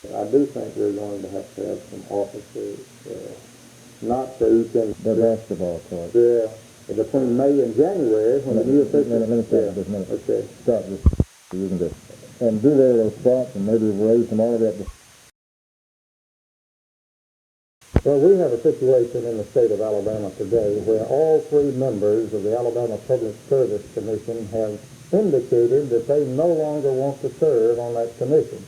I do think we're going to have some officers, not for each The basketball court. between May and January when the new officials... Let me stop this minute. Okay. Stop this. You can just... And do their little spots and maybe raise them all the way up to... Well, we have a situation in the state of Alabama today where all three members of the Alabama Public Service Commission have indicated that they no longer want to serve on that commission.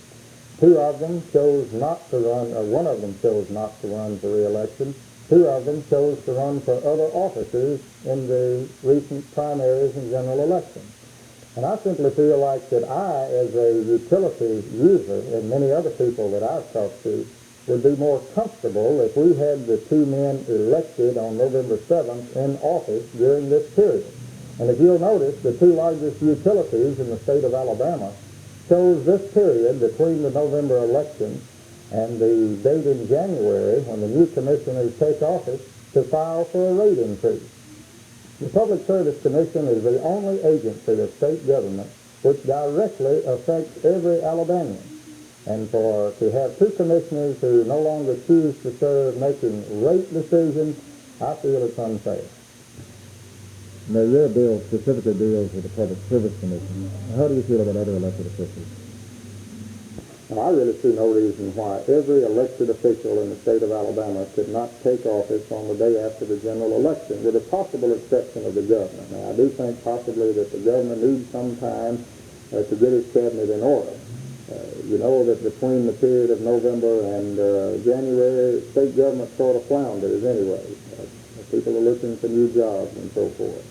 Two of them chose not to run, or one of them chose not to run for re-election. Two of them chose to run for other offices in the recent primaries and general elections. And I simply feel like that I, as a utility user, and many other people that I've talked to, would be more comfortable if we had the two men elected on November 7th in office during this period. And if you'll notice, the two largest utilities in the state of Alabama chose this period between the November election and the date in January when the new commissioners take office to file for a rate increase. The Public Service Commission is the only agency of state government which directly affects every Alabamian. And to have two commissioners who no longer choose to serve making rate decisions, I feel it's unfair. Now, your bill specifically deals with the Public Service Commission. How do you feel about other elected officials? Now, I really see no reason why every elected official in the state of Alabama could not take office on the day after the general election, with a possible exception of the governor. Now, I do think possibly that the governor needs some time to get his cabinet in order. You know that between the period of November and January, state government sort of flounders anyway. People are looking for new jobs and so forth.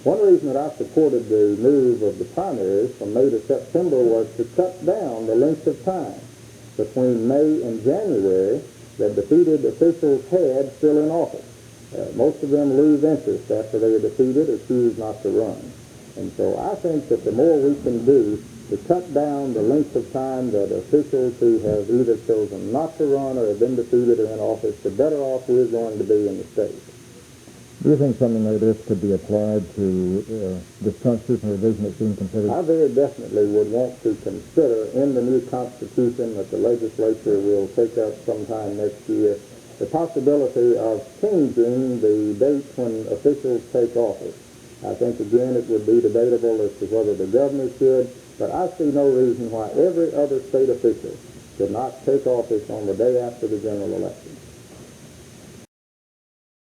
One reason that I supported the move of the primaries from May to September was to cut down the length of time between May and January that defeated officials had still in office. Most of them lose interest after they are defeated or choose not to run. And so I think that the more we can do to cut down the length of time that officials who have either chosen not to run or have been defeated or in office, the better off we're going to be in the state. Do you think something like this could be applied to this constitutional revision that's being considered? I very definitely would want to consider in the new Constitution that the legislature will take up sometime next year the possibility of changing the date when officials take office. I think, again, it would be debatable as to whether the governor should, but I see no reason why every other state official should not take office on the day after the general election.